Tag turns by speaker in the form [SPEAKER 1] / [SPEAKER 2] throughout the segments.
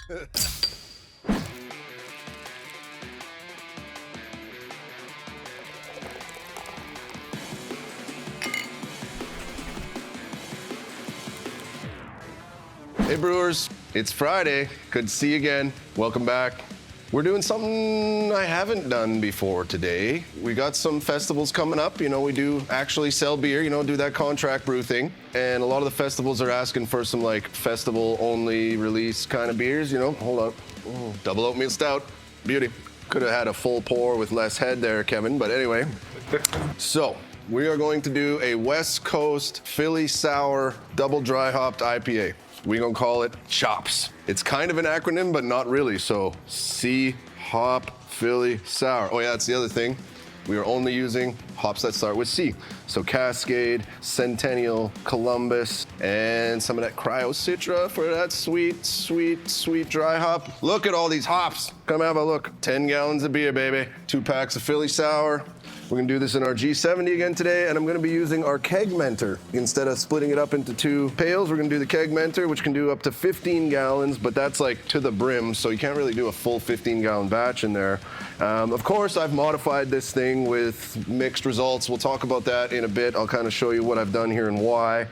[SPEAKER 1] Hey brewers, it's Friday. Good to see you again. Welcome back. We're doing something I haven't done before today. We got some festivals coming up. You know, we do actually sell beer, you know, do that contract brew thing. And a lot of the festivals are asking for some like festival only release kind of beers, you know. Hold on. Ooh, double oatmeal stout. Beauty. Could have had a full pour with less head there, Kevin, but anyway. So, we are going to do a West Coast Philly Sour double dry hopped IPA. We're gonna call it CHOPS. It's kind of an acronym, but not really. So C, hop, Philly, sour. Oh yeah, that's the other thing. We are only using hops that start with C. So Cascade, Centennial, Columbus, and some of that Cryo Citra for that sweet, sweet, sweet dry hop. Look at all these hops. Come have a look. 10 gallons of beer, baby. 2 packs of Philly sour. We're gonna do this in our G70 again today, and I'm gonna be using our Fermenter. Instead of splitting it up into 2 pails, we're gonna do the Fermenter, which can do up to 15 gallons, but that's like to the brim, so you can't really do a full 15-gallon batch in there. Of course, I've modified this thing with mixed results. We'll talk about that in a bit. I'll kind of show you what I've done here and why.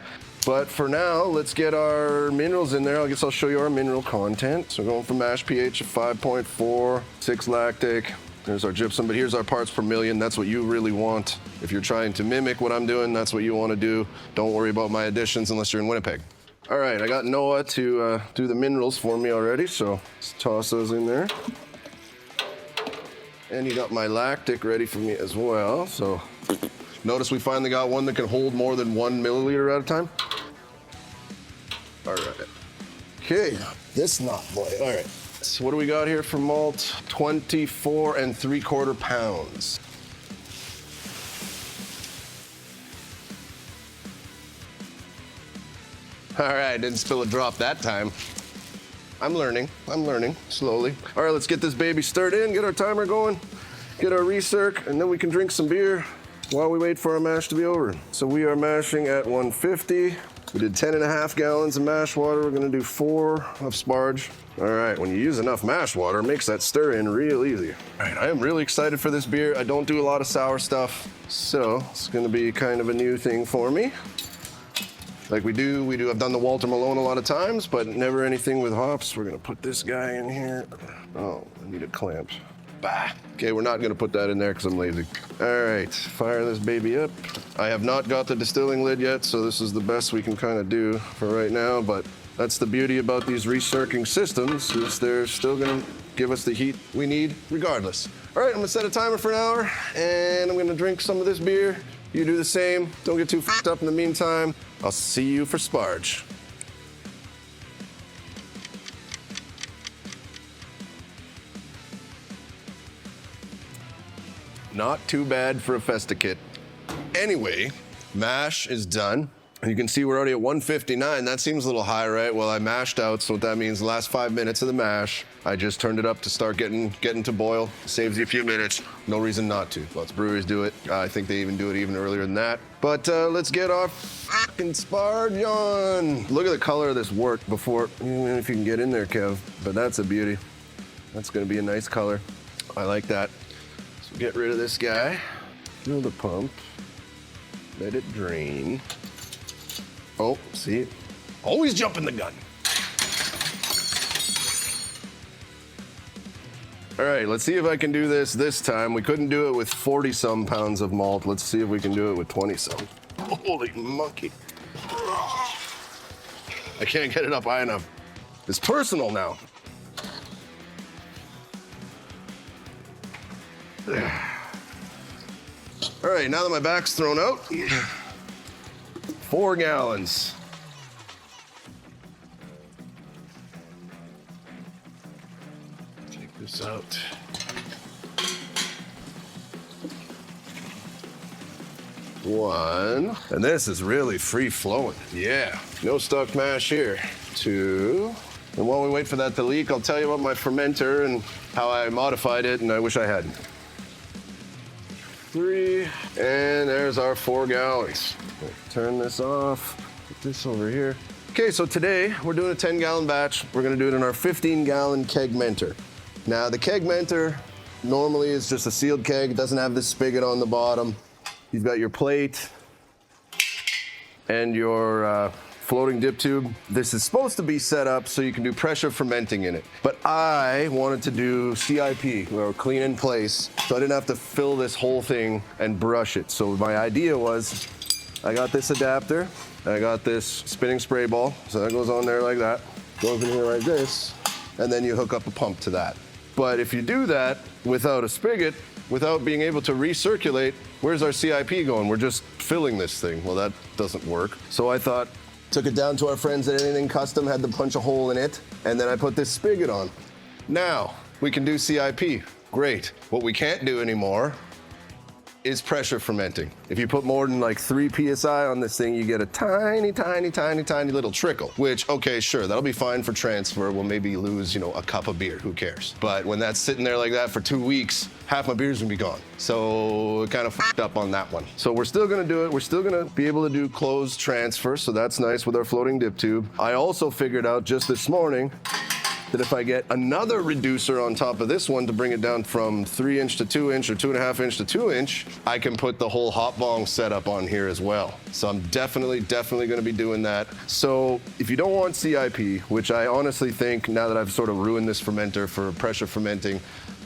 [SPEAKER 1] But for now, let's get our minerals in there. I guess I'll show you our mineral content. So we're going for mash pH of 5.4, 6 lactic. There's our gypsum, but here's our parts per million. That's what you really want. If you're trying to mimic what I'm doing, that's what you want to do. Don't worry about my additions unless you're in Winnipeg. All right, I got Noah to do the minerals for me already, so let's toss those in there. And you got my lactic ready for me as well. So notice we finally got one that can hold more than 1 milliliter at a time. All right. Okay, this not boy. All right. So what do we got here for malt? 24 3/4 pounds. All right, didn't spill a drop that time. I'm learning slowly. All right, let's get this baby stirred in, get our timer going, get our recirc, and then we can drink some beer while we wait for our mash to be over. So we are mashing at 150. We did 10.5 gallons of mash water. We're gonna do 4 of Sparge. All right, when you use enough mash water, it makes that stir in real easy. All right, I am really excited for this beer. I don't do a lot of sour stuff, so it's gonna be kind of a new thing for me. Like I've done the Walter Malone a lot of times, but never anything with hops. We're gonna put this guy in here. Oh, I need a clamp. Bah. Okay, we're not gonna put that in there because I'm lazy. All right, fire this baby up. I have not got the distilling lid yet, so this is the best we can kind of do for right now, but that's the beauty about these recircing systems, is they're still gonna give us the heat we need regardless. All right, I'm gonna set a timer for an hour, and I'm gonna drink some of this beer. You do the same. Don't get too f***ed up in the meantime. I'll see you for Sparge. Not too bad for a Festikit. Anyway, mash is done. You can see we're already at 159. That seems a little high, right? Well, I mashed out, so what that means, the last 5 minutes of the mash, I just turned it up to start getting to boil. Saves you a few minutes. No reason not to. Lots of breweries do it. I think they even do it even earlier than that. But let's get our fucking Sparge on. Look at the color of this wort before, even if you can get in there, Kev. But that's a beauty. That's gonna be a nice color. I like that. So get rid of this guy. Fill the pump. Let it drain. Oh, see? Always jumping the gun. All right, let's see if I can do this time. We couldn't do it with 40-some pounds of malt. Let's see if we can do it with 20-some. Holy monkey. I can't get it up high enough. It's personal now. All right, now that my back's thrown out, 4 gallons. Take this out. One. And this is really free flowing. Yeah, no stuck mash here. 2. And while we wait for that to leak, I'll tell you about my fermenter and how I modified it, and I wish I hadn't. 3, and there's our 4 gallons. Turn this off, put this over here. Okay, so today we're doing a 10-gallon batch. We're gonna do it in our 15-gallon Keggmenter. Now the Keggmenter normally is just a sealed keg. It doesn't have this spigot on the bottom. You've got your plate and your floating dip tube. This is supposed to be set up so you can do pressure fermenting in it. But I wanted to do CIP, or clean in place, so I didn't have to fill this whole thing and brush it. So my idea was, I got this adapter, I got this spinning spray ball, so that goes on there like that, goes in here like this, and then you hook up a pump to that. But if you do that without a spigot, without being able to recirculate, where's our CIP going? We're just filling this thing. Well, that doesn't work. So I thought, took it down to our friends at Anything Custom, had to punch a hole in it, and then I put this spigot on. Now, we can do CIP. Great. What we can't do anymore is pressure fermenting. If you put more than like 3 PSI on this thing, you get a tiny, tiny, tiny, tiny little trickle, which, okay, sure, that'll be fine for transfer. We'll maybe lose, a cup of beer, who cares? But when that's sitting there like that for 2 weeks, half my beer's gonna be gone. So it kind of fucked up on that one. So we're still gonna do it. We're still gonna be able to do closed transfer, so that's nice with our floating dip tube. I also figured out just this morning that if I get another reducer on top of this one to bring it down from 3-inch to 2-inch or 2.5-inch to 2-inch, I can put the whole hot bong setup on here as well. So I'm definitely gonna be doing that. So if you don't want CIP, which I honestly think, now that I've sort of ruined this fermenter for pressure fermenting,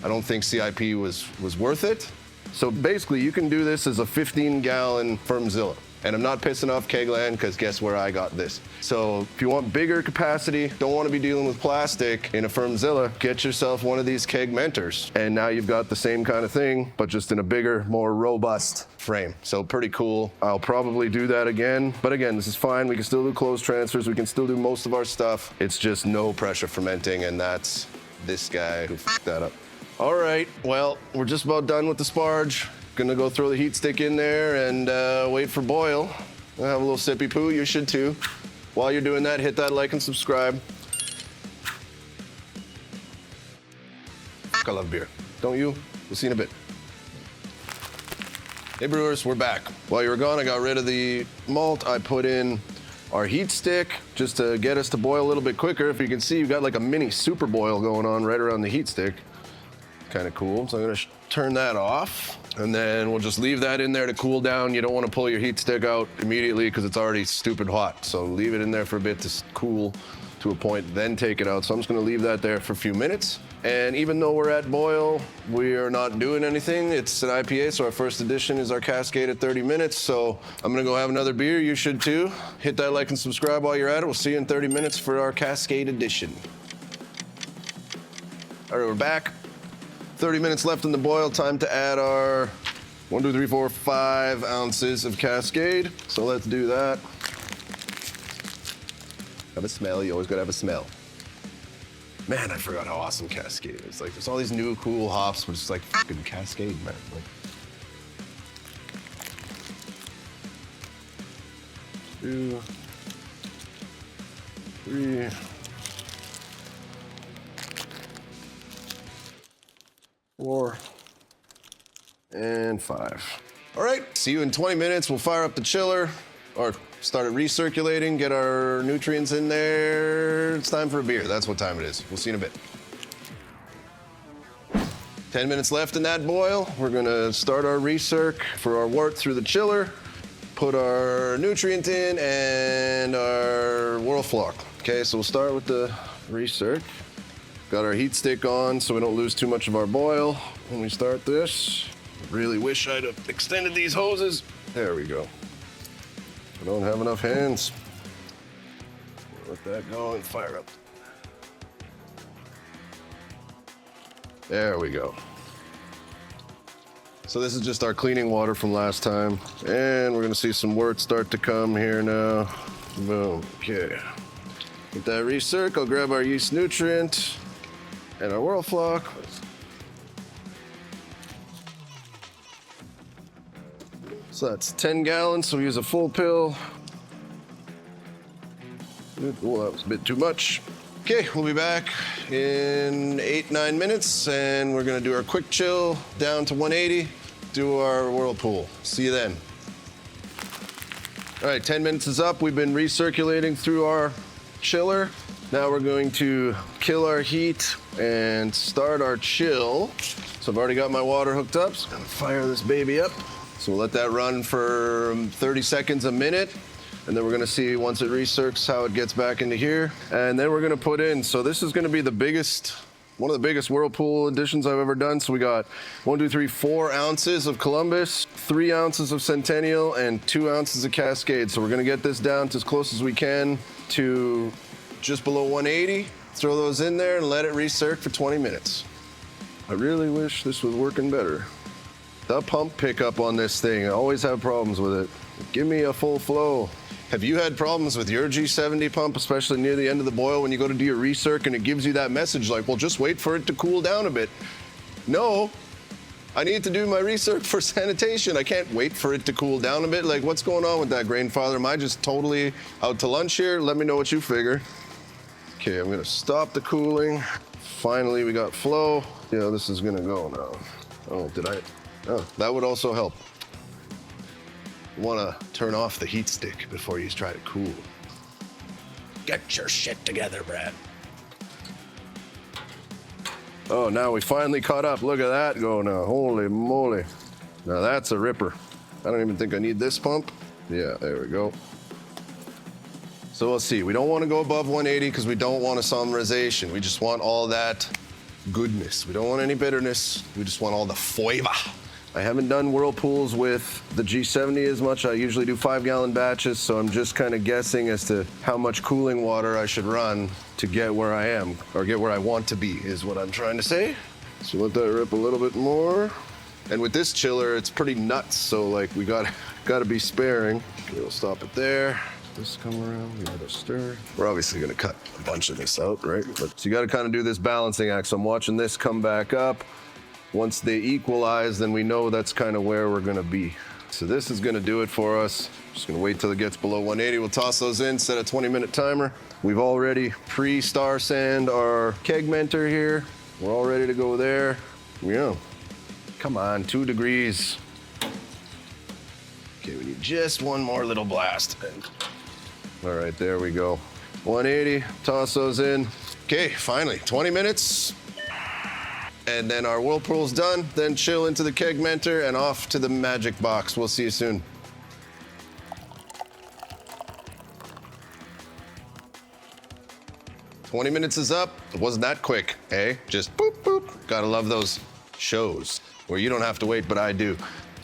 [SPEAKER 1] I don't think CIP was worth it. So basically you can do this as a 15-gallon Firmzilla. And I'm not pissing off Kegland, because guess where I got this? So if you want bigger capacity, don't want to be dealing with plastic in a Firmzilla, get yourself one of these Keggmenters. And now you've got the same kind of thing, but just in a bigger, more robust frame. So pretty cool. I'll probably do that again. But again, this is fine. We can still do closed transfers. We can still do most of our stuff. It's just no pressure fermenting, and that's this guy who fucked that up. All right, well, we're just about done with the Sparge. Gonna go throw the heat stick in there and wait for boil. I'll have a little sippy poo, you should too. While you're doing that, hit that like and subscribe. I love beer. Don't you? We'll see you in a bit. Hey brewers, we're back. While you were gone, I got rid of the malt. I put in our heat stick just to get us to boil a little bit quicker. If you can see, you've got like a mini super boil going on right around the heat stick. Kind of cool. So I'm gonna turn that off, and then we'll just leave that in there to cool down. You don't want to pull your heat stick out immediately because it's already stupid hot. So leave it in there for a bit to cool to a point, then take it out. So I'm just gonna leave that there for a few minutes. And even though we're at boil, we are not doing anything. It's an IPA, so our first edition is our Cascade at 30 minutes. So I'm gonna go have another beer, you should too. Hit that like and subscribe while you're at it. We'll see you in 30 minutes for our Cascade edition. All right, we're back. 30 minutes left in the boil. Time to add our 1, 2, 3, 4, 5 ounces of Cascade. So let's do that. Have a smell. You always gotta have a smell. Man, I forgot how awesome Cascade is. Like, there's all these new cool hops, but it's like fucking Cascade, man. Like, 2, 3. 4 and 5. All right, see you in 20 minutes. We'll fire up the chiller, or start it recirculating, get our nutrients in there. It's time for a beer. That's what time it is. We'll see you in a bit. 10 minutes left in that boil. We're gonna start our recirc for our wort through the chiller, put our nutrient in and our whirlpool. Okay, so we'll start with the recirc. Got our heat stick on so we don't lose too much of our boil when we start this. Really wish I'd have extended these hoses. There we go. I don't have enough hands. Let that go and fire up. There we go. So this is just our cleaning water from last time. And we're gonna see some wort start to come here now. Boom, okay. With that recirc, I'll grab our yeast nutrient and our whirlpool. So that's 10 gallons, so we use a full pill. Oh, that was a bit too much. Okay, we'll be back in 8-9 minutes, and we're gonna do our quick chill down to 180, do our whirlpool. See you then. All right, 10 minutes is up. We've been recirculating through our chiller. Now we're going to kill our heat and start our chill. So I've already got my water hooked up. So I'm gonna fire this baby up. So we'll let that run for 30 seconds, a minute. And then we're gonna see once it recircs how it gets back into here. And then we're gonna put in, so this is gonna be one of the biggest Whirlpool additions I've ever done. So we got 4 ounces of Columbus, 3 ounces of Centennial, and 2 ounces of Cascade. So we're gonna get this down to as close as we can to just below 180. Throw those in there and let it recirc for 20 minutes. I really wish this was working better. The pump pickup on this thing, I always have problems with it. Give me a full flow. Have you had problems with your G70 pump, especially near the end of the boil when you go to do your recirc and it gives you that message like, well, just wait for it to cool down a bit? No, I need to do my recirc for sanitation. I can't wait for it to cool down a bit. Like, what's going on with that, Grainfather? Am I just totally out to lunch here? Let me know what you figure. Okay, I'm gonna stop the cooling. Finally, we got flow. Yeah, this is gonna go now. Oh, that would also help. You wanna turn off the heat stick before you try to cool. Get your shit together, Brad. Oh, now we finally caught up. Look at that go now. Holy moly. Now that's a ripper. I don't even think I need this pump. Yeah, there we go. So we'll see. We don't want to go above 180 because we don't want a isomerization. We just want all that goodness. We don't want any bitterness. We just want all the flavor. I haven't done Whirlpools with the G70 as much. I usually do 5-gallon batches, so I'm just kind of guessing as to how much cooling water I should run to get where I am, or get where I want to be, is what I'm trying to say. So let that rip a little bit more. And with this chiller, it's pretty nuts, so like we gotta be sparing. Okay, we'll stop it there. This come around, we gotta stir. We're obviously gonna cut a bunch of this out, right? But so you gotta kind of do this balancing act. So I'm watching this come back up. Once they equalize, then we know that's kind of where we're gonna be. So this is gonna do it for us. Just gonna wait till it gets below 180. We'll toss those in, set a 20-minute timer. We've already pre-star sand our Keggmenter here. We're all ready to go there. Yeah. Come on, 2 degrees. Okay, we need just one more little blast. All right, there we go. 180, toss those in. Okay, finally, 20 minutes. And then our Whirlpool's done, then chill into the Keggmenter and off to the magic box. We'll see you soon. "20 minutes is up. It wasn't that quick, eh? Just boop, boop. Gotta love those shows where you don't have to wait, but I do.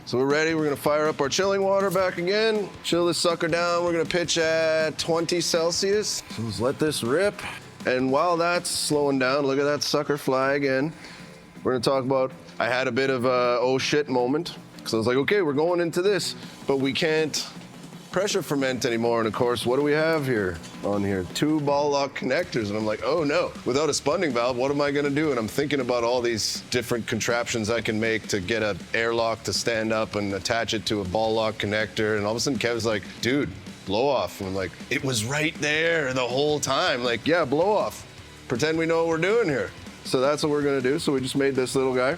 [SPEAKER 1] So we're ready. We're gonna fire up our chilling water back again. Chill this sucker down. We're gonna pitch at 20 Celsius. So let's let this rip. And while that's slowing down, look at that sucker fly again. We're gonna talk about, I had a bit of a oh shit moment. Because I was like, okay, we're going into this, but we can't pressure ferment anymore. And of course, what do we have here on here? 2 ball lock connectors. And I'm like, oh no, without a spunding valve, what am I gonna do? And I'm thinking about all these different contraptions I can make to get an airlock to stand up and attach it to a ball lock connector. And all of a sudden Kev's like, dude, blow off. And I'm like, it was right there the whole time. Like, yeah, blow off. Pretend we know what we're doing here. So that's what we're gonna do. So we just made this little guy.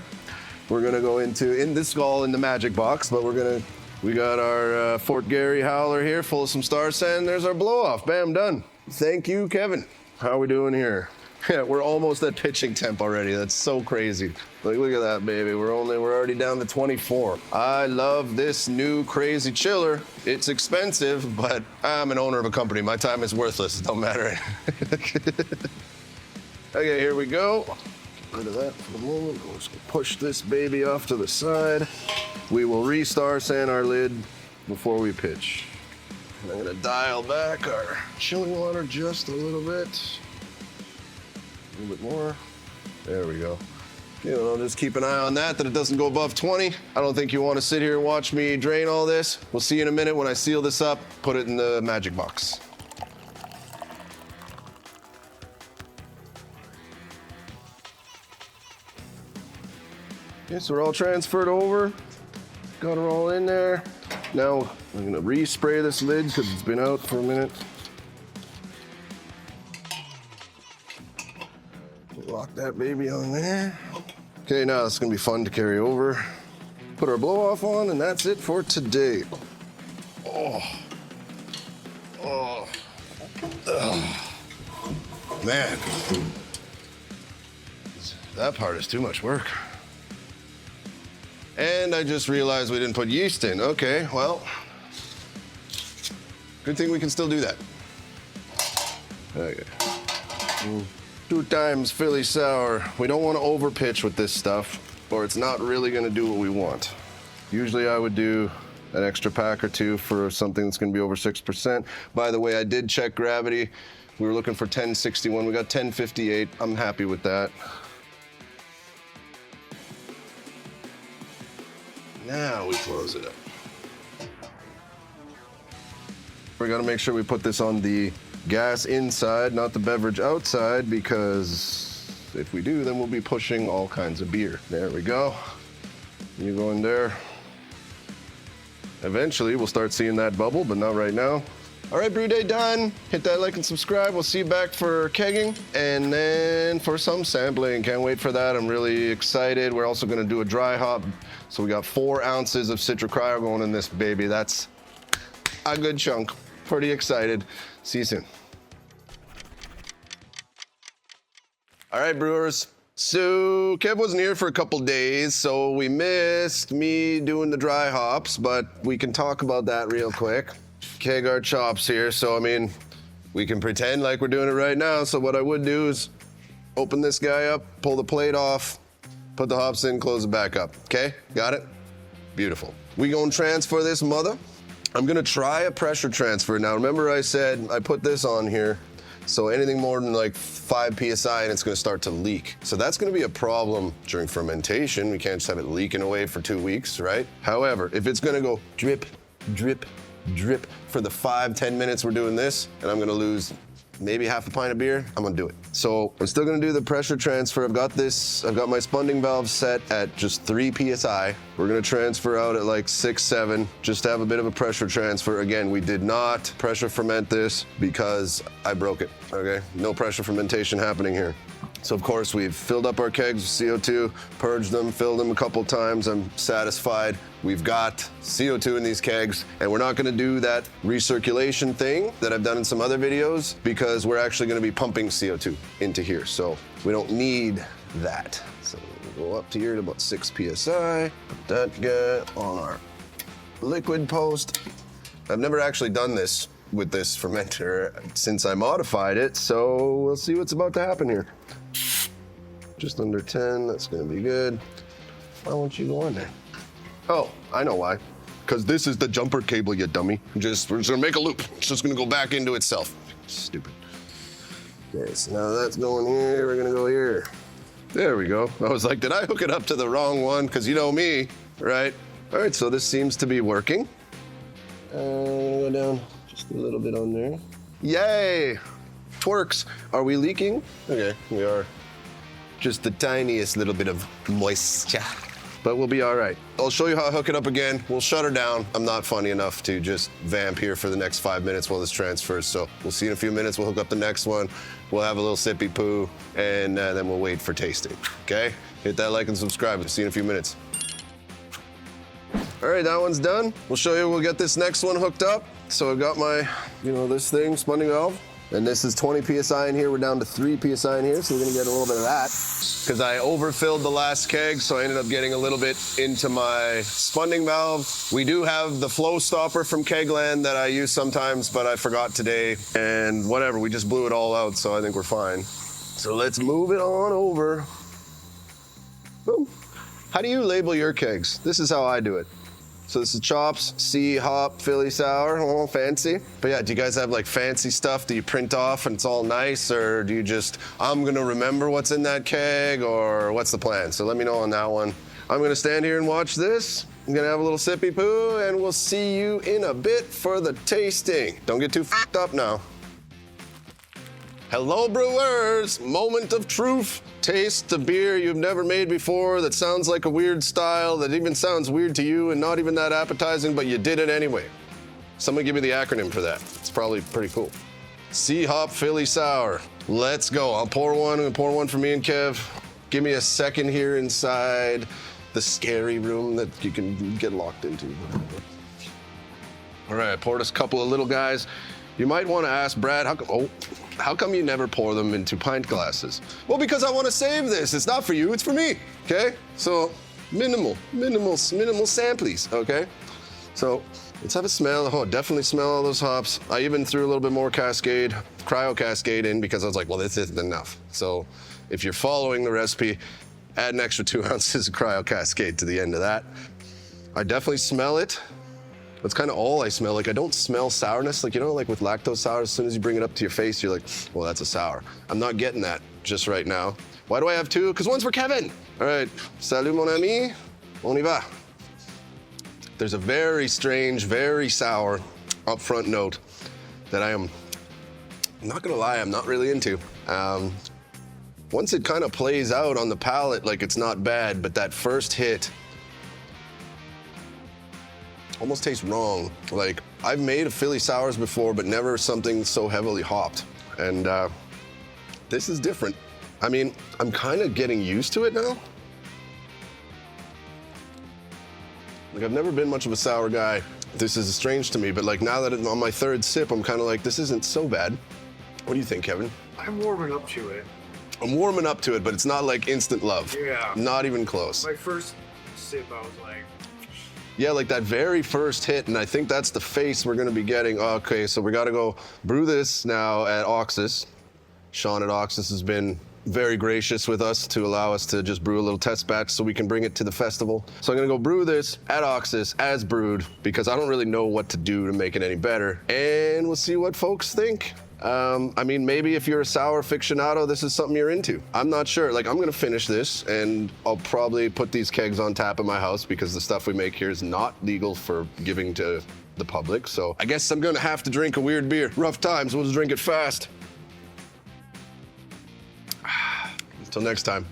[SPEAKER 1] We're gonna go in this all in the magic box, but we got our Fort Garry howler here full of some star sand. There's our blow off, bam, done. Thank you, Kevin. How are we doing here? Yeah, we're almost at pitching temp already. That's so crazy. Like, look at that, baby. We're already down to 24. I love this new crazy chiller. It's expensive, but I'm an owner of a company. My time is worthless, it don't matter. Okay, here we go. Get rid of that for the moment. We'll just push this baby off to the side. We will re-star sand our lid before we pitch. And I'm gonna dial back our chilling water just a little bit. A little bit more. There we go. Okay, well, I'll just keep an eye on that it doesn't go above 20. I don't think you want to sit here and watch me drain all this. We'll see you in a minute when I seal this up, put it in the magic box. Okay, so we're all transferred over. Got her all in there. Now I'm gonna respray this lid because it's been out for a minute. Lock that baby on there. Okay, now it's gonna be fun to carry over. Put our blow off on and that's it for today. Oh, Man, that part is too much work. And I just realized we didn't put yeast in. Okay, well, good thing we can still do that. Okay. 2 times Philly sour. We don't want to overpitch with this stuff, or it's not really going to do what we want. Usually I would do an extra pack or 2 for something that's going to be over 6%. By the way, I did check gravity. We were looking for 1061. We got 1058. I'm happy with that. Now we close it up. We're gonna make sure we put this on the gas inside, not the beverage outside, because if we do, then we'll be pushing all kinds of beer. There we go. You go in there. Eventually, we'll start seeing that bubble, but not right now. All right, brew day done. Hit that like and subscribe. We'll see you back for kegging and then for some sampling. Can't wait for that. I'm really excited. We're also gonna do a dry hop. So we got 4 ounces of Citra Cryo going in this baby. That's a good chunk. Pretty excited. See you soon. All right, brewers. So Kev wasn't here for a couple days, so we missed me doing the dry hops, but we can talk about that real quick. Keg our chops here, so I mean, we can pretend like we're doing it right now. So what I would do is open this guy up, pull the plate off, put the hops in, close it back up. Okay, got it? Beautiful. We gonna transfer this mother. I'm gonna try a pressure transfer. Now remember I said I put this on here, so anything more than like 5 PSI and it's gonna start to leak. So that's gonna be a problem during fermentation. We can't just have it leaking away for 2 weeks, right? However, if it's gonna go drip, drip, drip for the 5-10 minutes we're doing this, and I'm gonna lose maybe half a pint of beer, I'm gonna do it. So I'm still gonna do the pressure transfer. I've got my spunding valve set at just 3 PSI. We're gonna transfer out at like 6, 7, just to have a bit of a pressure transfer. Again, we did not pressure ferment this because I broke it, okay? No pressure fermentation happening here. So of course we've filled up our kegs with CO2, purged them, filled them a couple times. I'm satisfied. We've got CO2 in these kegs, and we're not gonna do that recirculation thing that I've done in some other videos because we're actually gonna be pumping CO2 into here. So we don't need that. So we'll go up to here to about 6 PSI, put that guy on our liquid post. I've never actually done this with this fermenter since I modified it, so we'll see what's about to happen here. Just under 10, that's gonna be good. Why won't you go on there? Oh, I know why. Because this is the jumper cable, you dummy. We're just gonna make a loop. It's just gonna go back into itself. Stupid. Okay, so now that's going here, we're gonna go here. There we go. I was like, did I hook it up to the wrong one? Because you know me, right? All right, so this seems to be working. I'm gonna go down just a little bit on there. Yay! Twerks. Are we leaking? Okay, we are. Just the tiniest little bit of moisture, but we'll be all right. I'll show you how I hook it up again. We'll shut her down. I'm not funny enough to just vamp here for the next 5 minutes while this transfers, so we'll see in a few minutes. We'll hook up the next one. We'll have a little sippy poo, and then we'll wait for tasting, okay? Hit that like and subscribe. We'll see you in a few minutes. All right, that one's done. We'll show you, we'll get this next one hooked up. So I've got my, this thing, spunding valve. And this is 20 PSI in here. We're down to 3 PSI in here, so we're gonna get a little bit of that. Because I overfilled the last keg, so I ended up getting a little bit into my spunding valve. We do have the flow stopper from Kegland that I use sometimes, but I forgot today. And whatever, we just blew it all out, so I think we're fine. So let's move it on over. Boom. How do you label your kegs? This is how I do it. So this is chops, C, hop, Philly sour, oh, fancy. But yeah, do you guys have like fancy stuff that you print off and it's all nice, or do you just, I'm gonna remember what's in that keg, or what's the plan? So let me know on that one. I'm gonna stand here and watch this. I'm gonna have a little sippy poo, and we'll see you in a bit for the tasting. Don't get too f***ed up now. Hello, brewers, moment of truth. Taste the beer you've never made before that sounds like a weird style, that even sounds weird to you and not even that appetizing, but you did it anyway. Someone give me the acronym for that. It's probably pretty cool. C-Hop Philly Sour. Let's go. I'll pour one. I'm gonna pour one for me and Kev. Give me a second here inside the scary room that you can get locked into. All right, I poured us a couple of little guys. You might want to ask Brad, how come you never pour them into pint glasses? Well, because I want to save this. It's not for you, it's for me, okay? So minimal samplies, okay? So let's have a smell. Oh, definitely smell all those hops. I even threw a little bit more Cascade, Cryo Cascade in because I was like, well, this isn't enough. So if you're following the recipe, add an extra 2 ounces of Cryo Cascade to the end of that. I definitely smell it. That's kind of all I smell. Like, I don't smell sourness. Like, you know, like with lactose sour, as soon as you bring it up to your face, you're like, well, that's a sour. I'm not getting that just right now. Why do I have 2? Because one's for Kevin. All right, salut mon ami, on y va. There's a very strange, very sour upfront note that I'm not gonna lie, I'm not really into. Once it kind of plays out on the palate, like it's not bad, but that first hit almost tastes wrong. Like, I've made a Philly sours before, but never something so heavily hopped. And this is different. I mean, I'm kind of getting used to it now. Like, I've never been much of a sour guy. This is strange to me, but like now that I'm on my 3rd sip, I'm kind of like, this isn't so bad. What do you think, Kevin?
[SPEAKER 2] I'm warming up to it.
[SPEAKER 1] I'm warming up to it, but it's not like instant love.
[SPEAKER 2] Yeah.
[SPEAKER 1] Not even close.
[SPEAKER 2] My first sip, I was like...
[SPEAKER 1] Yeah, like that very first hit, and I think that's the face we're gonna be getting. Okay, so we gotta go brew this now at Oxus. Sean at Oxus has been very gracious with us to allow us to just brew a little test batch so we can bring it to the festival. So I'm gonna go brew this at Oxus as brewed because I don't really know what to do to make it any better. And we'll see what folks think. I mean, maybe if you're a sour aficionado, this is something you're into. I'm not sure. Like, I'm gonna finish this and I'll probably put these kegs on tap in my house because the stuff we make here is not legal for giving to the public. So I guess I'm gonna have to drink a weird beer. Rough times, we'll just drink it fast. Until next time,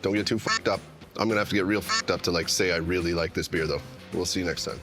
[SPEAKER 1] don't get too fucked up. I'm gonna have to get real fucked up to like say I really like this beer though. We'll see you next time.